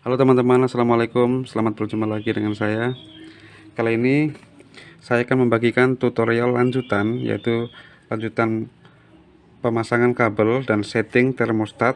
Halo teman-teman, assalamualaikum. Selamat berjumpa lagi dengan saya. Kali ini saya akan membagikan tutorial lanjutan, yaitu lanjutan pemasangan kabel dan setting termostat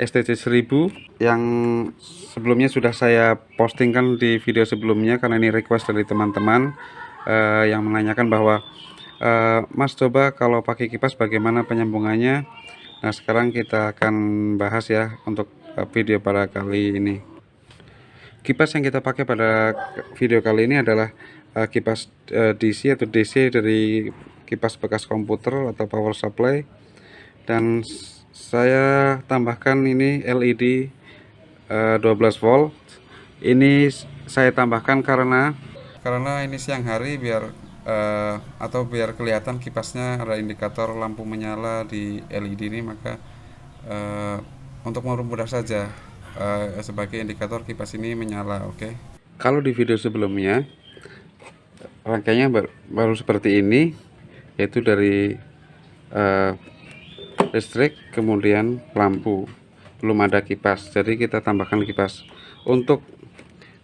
STC1000 yang sebelumnya sudah saya postingkan di video sebelumnya karena ini request dari teman-teman yang menanyakan bahwa Mas, coba kalau pakai kipas bagaimana penyambungannya. Nah, sekarang kita akan bahas ya untuk video pada kali ini. Kipas yang kita pakai pada video kali ini adalah kipas DC atau DC dari kipas bekas komputer atau power supply, dan saya tambahkan ini LED 12 volt. Ini saya tambahkan karena ini siang hari biar atau biar kelihatan kipasnya ada indikator lampu menyala di LED ini, maka untuk mempermudah saja sebagai indikator kipas ini menyala. Oke. Kalau di video sebelumnya rangkaiannya baru seperti ini, yaitu dari listrik kemudian lampu, belum ada kipas, jadi kita tambahkan kipas. Untuk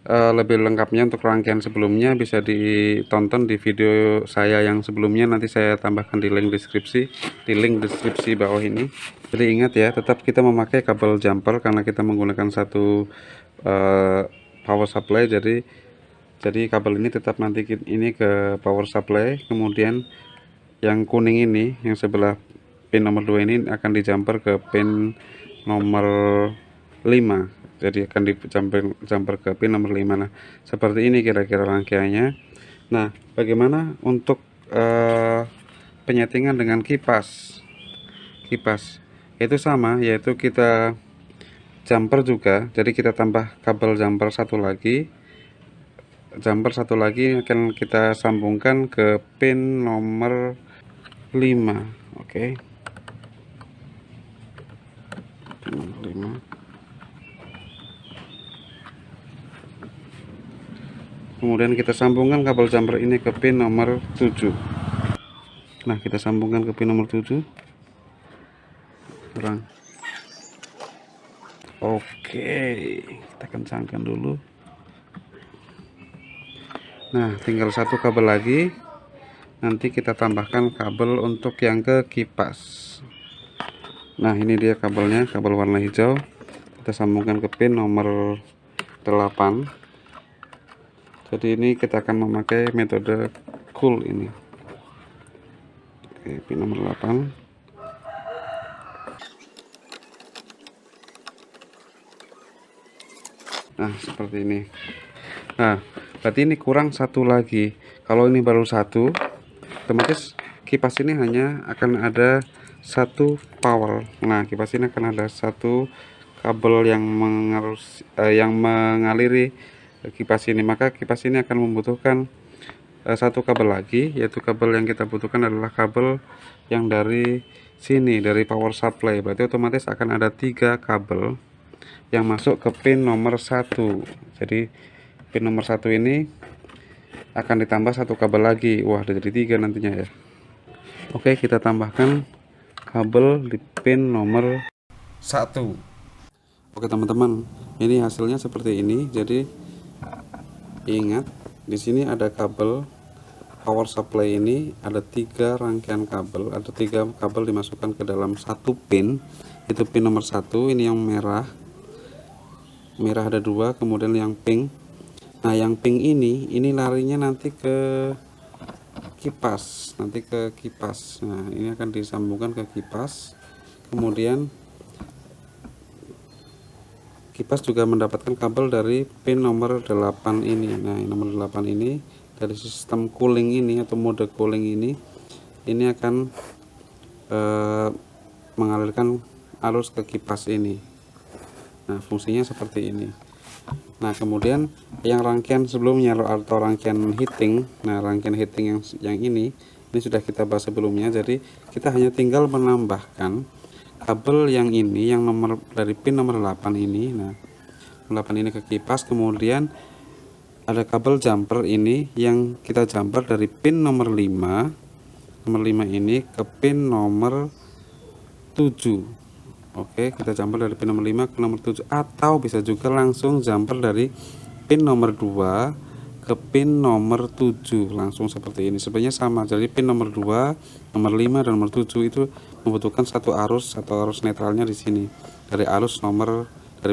lebih lengkapnya untuk rangkaian sebelumnya bisa ditonton di video saya yang sebelumnya, nanti saya tambahkan di link deskripsi bawah ini. Jadi ingat ya, tetap kita memakai kabel jumper karena kita menggunakan satu power supply. Jadi kabel ini tetap nanti ini ke power supply, kemudian yang kuning ini yang sebelah pin nomor 2 ini akan dijumper ke pin nomor 5. Jadi akan dijumper ke pin nomor 5. Nah, seperti ini kira-kira rangkaiannya. Nah, bagaimana untuk penyetingan dengan kipas? Itu sama, yaitu kita jumper juga. Jadi kita tambah kabel jumper satu lagi. Akan kita sambungkan ke pin nomor 5. Oke. Pin nomor 5. Kemudian kita sambungkan kabel jumper ini ke pin nomor 7. Nah, kita sambungkan ke pin nomor 7. Kurang. Oke, kita kencangkan dulu. Nah, tinggal satu kabel lagi. Nanti kita tambahkan kabel untuk yang ke kipas. Nah, ini dia kabelnya, kabel warna hijau. Kita sambungkan ke pin nomor 8. Jadi ini kita akan memakai metode cool ini. Oke, pin nomor 8. Nah, seperti ini. Nah, berarti ini kurang satu lagi. Kalau ini baru satu, otomatis kipas ini hanya akan ada satu power. Nah, kipas ini akan ada satu kabel yang mengaliri kipas ini, maka kipas ini akan membutuhkan satu kabel lagi, yaitu kabel yang kita butuhkan adalah kabel yang dari sini, dari power supply. Berarti otomatis akan ada 3 kabel yang masuk ke pin nomor 1. Jadi pin nomor 1 ini akan ditambah satu kabel lagi. Wah, ada jadi 3 nantinya ya. Oke, kita tambahkan kabel di pin nomor 1. Oke teman-teman, ini hasilnya seperti ini. Jadi ingat, di sini ada kabel power supply ini, ada 3 rangkaian kabel, ada 3 kabel dimasukkan ke dalam satu pin. Itu pin nomor 1, ini yang merah ada 2, kemudian yang pink. Nah, yang pink ini larinya nanti ke kipas, Nah, ini akan disambungkan ke kipas. Kemudian kipas juga mendapatkan kabel dari pin nomor 8 ini. Nah, nomor 8 ini dari sistem cooling ini atau mode cooling ini akan mengalirkan arus ke kipas ini. Nah, fungsinya seperti ini. Nah, kemudian yang rangkaian sebelumnya atau rangkaian heating. Nah, rangkaian heating yang ini sudah kita bahas sebelumnya. Jadi kita hanya tinggal menambahkan kabel yang ini, yang nomor dari pin nomor 8 ini. Nah, 8 ini ke kipas. Kemudian ada kabel jumper ini yang kita jumper dari pin nomor 5 ini ke pin nomor 7. Oke, kita jumper dari pin nomor 5 ke nomor 7, atau bisa juga langsung jumper dari pin nomor 2 ke pin nomor 7, langsung seperti ini. Sebenarnya sama, jadi pin nomor 2, nomor 5 dan nomor 7 itu membutuhkan satu arus atau arus netralnya di sini. Dari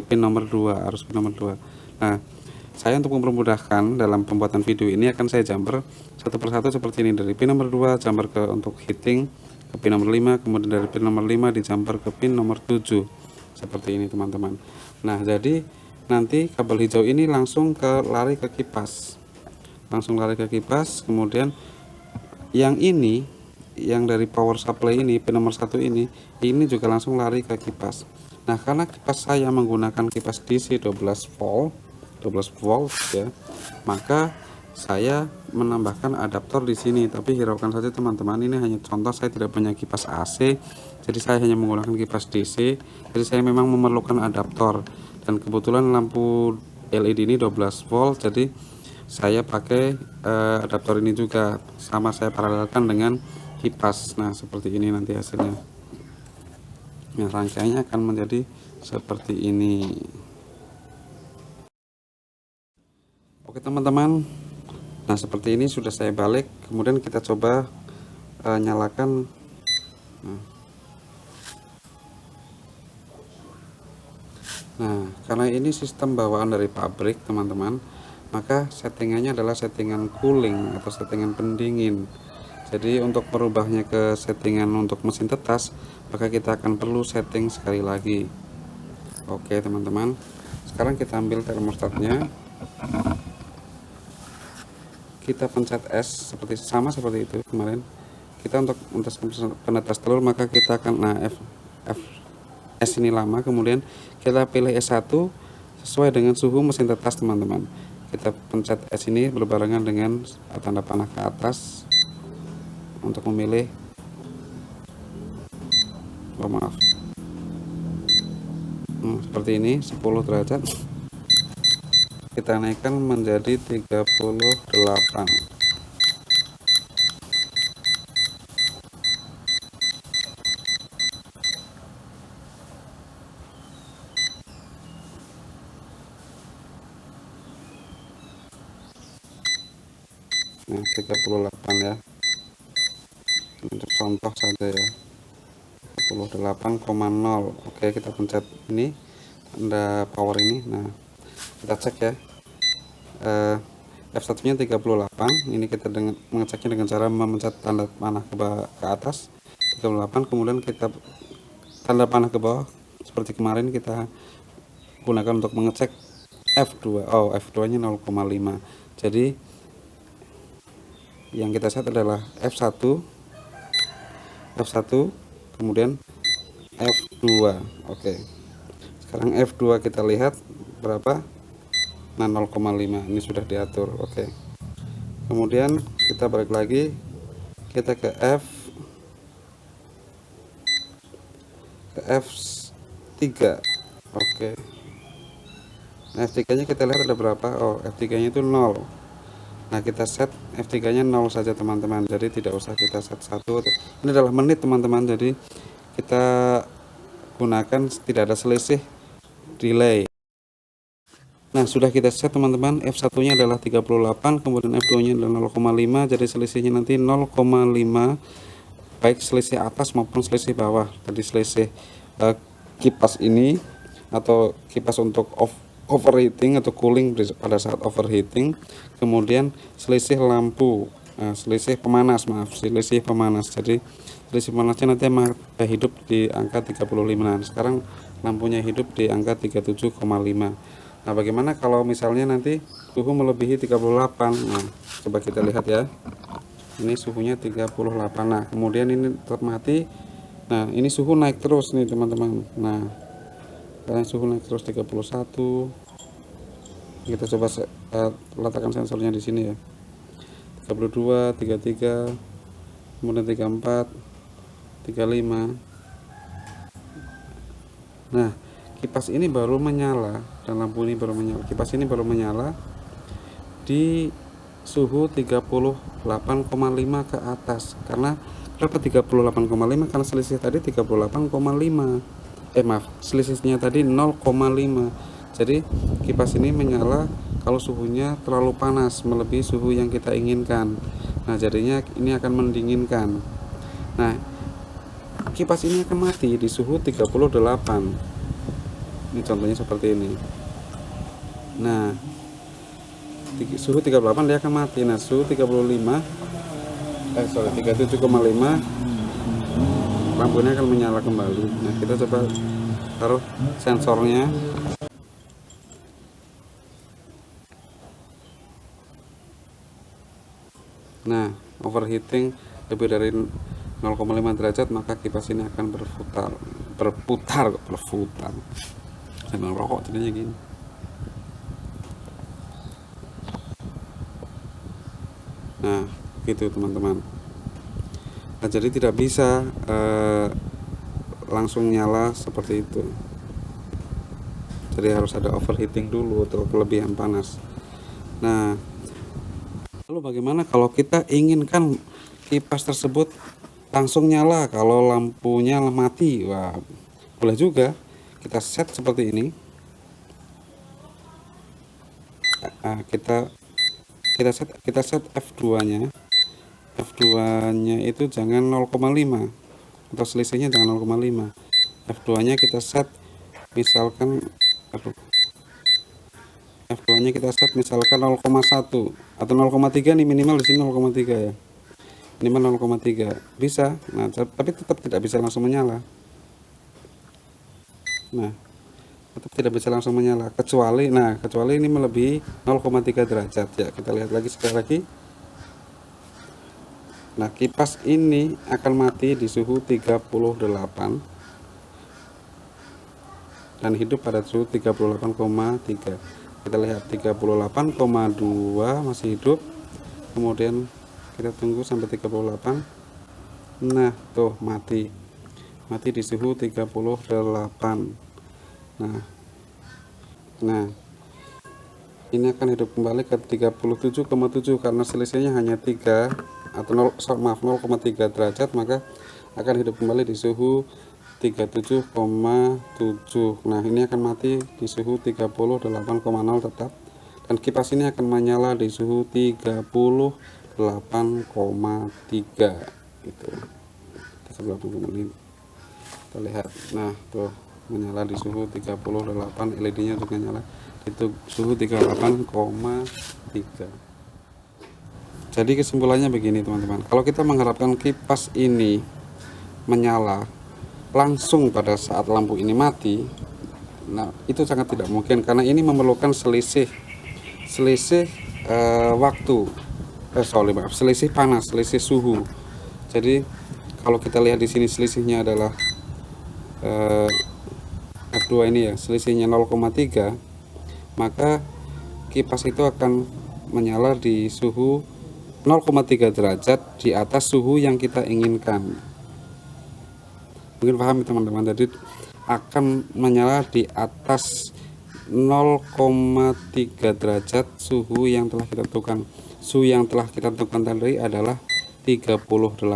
pin nomor 2, arus pin nomor 2. Nah, saya untuk mempermudahkan dalam pembuatan video ini akan saya jumper satu persatu seperti ini. Dari pin nomor 2 jumper ke untuk heating ke pin nomor 5, kemudian dari pin nomor 5 di jumper ke pin nomor 7 seperti ini teman-teman. Nah, jadi nanti kabel hijau ini langsung lari ke kipas, kemudian yang ini, yang dari power supply ini, pin nomor 1 ini juga langsung lari ke kipas. Nah, karena kipas saya menggunakan kipas DC 12 volt ya, maka saya menambahkan adaptor di sini. Tapi hiraukan saja teman-teman, ini hanya contoh, saya tidak punya kipas AC, jadi saya hanya menggunakan kipas DC. Jadi saya memang memerlukan adaptor, dan kebetulan lampu LED ini 12 volt, jadi saya pakai adaptor ini juga, sama saya paralelkan dengan kipas. Nah, seperti ini nanti hasilnya. Nah, rangkaiannya akan menjadi seperti ini. Oke teman-teman, nah seperti ini sudah saya balik. Kemudian kita coba nyalakan. Nah, karena ini sistem bawaan dari pabrik teman-teman, maka settingannya adalah settingan cooling atau settingan pendingin. Jadi untuk merubahnya ke settingan untuk mesin tetas, maka kita akan perlu setting sekali lagi. Oke teman-teman, sekarang kita ambil termostatnya, kita pencet S sama seperti itu kemarin. Kita untuk penetas telur, maka kita akan S ini lama, kemudian kita pilih S1 sesuai dengan suhu mesin tetas teman-teman. Kita pencet S ini berbarengan dengan tanda panah ke atas untuk memilih seperti ini 10 derajat. Kita naikkan menjadi 38. Nah, 38 ya, untuk contoh saja ya, 38,0. Oke, kita pencet ini tanda power ini. Nah, kita cek ya, F1 nya 38. Ini kita mengeceknya dengan cara memencet tanda panah ke atas 38, kemudian kita tanda panah ke bawah seperti kemarin kita gunakan untuk mengecek F2. F2 nya 0,5. jadi yang kita set adalah F1, kemudian F2. Oke, sekarang F2 kita lihat berapa. Nah, 0,5 ini sudah diatur. Oke, kemudian kita balik lagi, kita ke F3. Oke, nah, F3 nya kita lihat ada berapa. F3 nya itu 0. Nah, kita set F3 nya 0 saja teman-teman, jadi tidak usah kita set 1. Ini adalah menit teman-teman, jadi kita gunakan tidak ada selisih delay. Nah, sudah kita set teman-teman, F1 nya adalah 38, kemudian F2 nya adalah 0,5, jadi selisihnya nanti 0,5, baik selisih atas maupun selisih bawah. Jadi selisih kipas ini atau kipas untuk overheating atau cooling pada saat overheating, kemudian selisih lampu, selisih pemanas. Jadi selisih pemanasnya nanti hidup di angka 35. Nah, sekarang lampunya hidup di angka 37,5. Nah, bagaimana kalau misalnya nanti suhu melebihi 38? Nah, coba kita lihat ya, ini suhunya 38. Nah, kemudian ini tetap mati. Nah, ini suhu naik terus nih teman-teman. Nah, sekarang suhu naik terus 31. Kita coba letakkan sensornya di sini ya, 32, 33, kemudian 34, 35. Nah, kipas ini baru menyala dan lampu ini baru menyala. Kipas ini baru menyala di suhu 38,5 ke atas. Kenapa 38,5? Karena selisih tadi 38,5. maaf, selisihnya tadi 0,5. Jadi kipas ini menyala kalau suhunya terlalu panas, melebihi suhu yang kita inginkan. Nah, jadinya ini akan mendinginkan. Nah, kipas ini akan mati di suhu 38. Ini contohnya seperti ini. Nah, suhu 38 dia akan mati. Nah, suhu 37,5 lampunya akan menyala kembali. Nah, kita coba taruh sensornya. Nah, overheating lebih dari 0,5 derajat, maka kipas ini akan berputar. Saya merokok jadinya gini. Nah, gitu teman-teman. Nah, jadi tidak bisa langsung nyala seperti itu. Jadi harus ada overheating dulu atau kelebihan panas. Nah, lalu bagaimana kalau kita inginkan kipas tersebut langsung nyala kalau lampunya mati? Wah, boleh juga. Kita set seperti ini. Nah, kita set F2-nya. F2-nya itu jangan 0,5 atau selisihnya jangan 0,5. F2-nya kita set misalkan F2-nya kita set misalkan 0,1 atau 0,3 nih, minimal di sini 0,3 ya. Minimal 0,3 bisa. Nah, tapi tetap tidak bisa langsung menyala. Nah, tetap tidak bisa langsung menyala kecuali ini melebihi 0,3 derajat ya. Kita lihat lagi sekali lagi. Nah, kipas ini akan mati di suhu 38 dan hidup pada suhu 38,3. Kita lihat 38,2 masih hidup. Kemudian kita tunggu sampai 38. Nah, tuh mati di suhu 38. Nah, ini akan hidup kembali ke 37,7 karena selisihnya hanya 3 atau 0,3 derajat, maka akan hidup kembali di suhu 37,7. Nah, ini akan mati di suhu 38,0 tetap, dan kipas ini akan menyala di suhu 38,3 gitu. Kita lihat. Nah, tuh menyala di suhu 38, LED-nya juga nyala itu suhu 38,3. Jadi kesimpulannya begini teman-teman, kalau kita mengharapkan kipas ini menyala langsung pada saat lampu ini mati, nah itu sangat tidak mungkin karena ini memerlukan selisih selisih panas, selisih suhu. Jadi kalau kita lihat di sini selisihnya adalah F2 ini ya, selisihnya 0,3, maka kipas itu akan menyala di suhu 0,3 derajat di atas suhu yang kita inginkan. Mungkin paham teman-teman, jadi akan menyala di atas 0,3 derajat suhu yang telah kita tentukan. Suhu yang telah kita tentukan tadi adalah 38,0,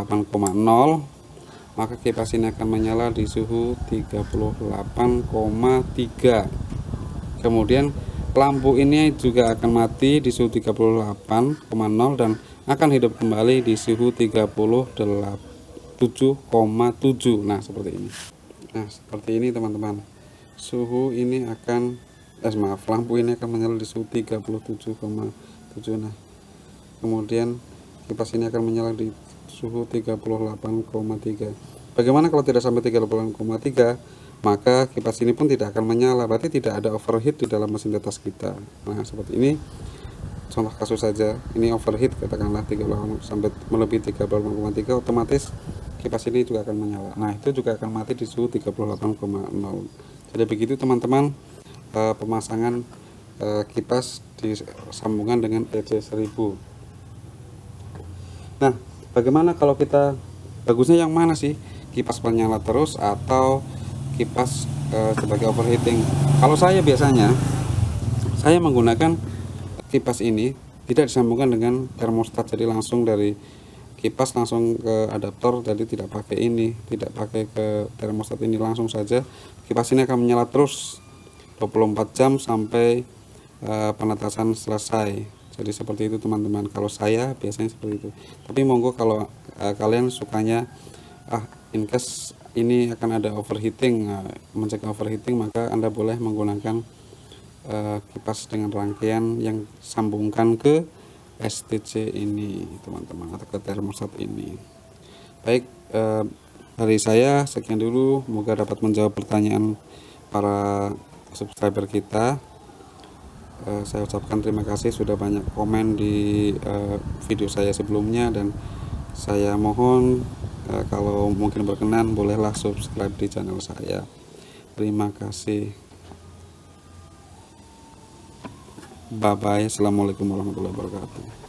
maka kipas ini akan menyala di suhu 38,3. Kemudian lampu ini juga akan mati di suhu 38,0 dan akan hidup kembali di suhu 37,7. Nah, seperti ini. Nah, seperti ini teman-teman. Suhu ini akan lampu ini akan menyala di suhu 37,7. Nah, kemudian kipas ini akan menyala di suhu 38,3. Bagaimana kalau tidak sampai 38,3? Maka kipas ini pun tidak akan menyala, berarti tidak ada overheat di dalam mesin di atas kita. Nah, seperti ini contoh kasus saja. Ini overheat katakanlah 38 sampai melebihi 38,3, otomatis kipas ini juga akan menyala. Nah, itu juga akan mati di suhu 38,0. Jadi begitu teman-teman pemasangan kipas disambungan dengan EC1000. Nah, bagaimana kalau kita bagusnya yang mana sih? Kipas menyala terus atau kipas sebagai overheating? Kalau saya biasanya saya menggunakan kipas ini tidak disambungkan dengan termostat, jadi langsung dari kipas langsung ke adaptor, jadi tidak pakai ini, tidak pakai ke termostat ini, langsung saja kipas ini akan menyala terus 24 jam sampai penetasan selesai. Jadi seperti itu teman-teman, kalau saya biasanya seperti itu. Tapi monggo kalau kalian sukanya in case ini akan ada overheating, mencegah overheating, maka Anda boleh menggunakan kipas dengan rangkaian yang sambungkan ke STC ini teman-teman, atau ke termostat ini. Baik, dari saya sekian dulu, semoga dapat menjawab pertanyaan para subscriber kita. Saya ucapkan terima kasih sudah banyak komen di video saya sebelumnya, dan saya mohon kalau mungkin berkenan bolehlah subscribe di channel saya. Terima kasih. Bye bye. Assalamualaikum warahmatullahi wabarakatuh.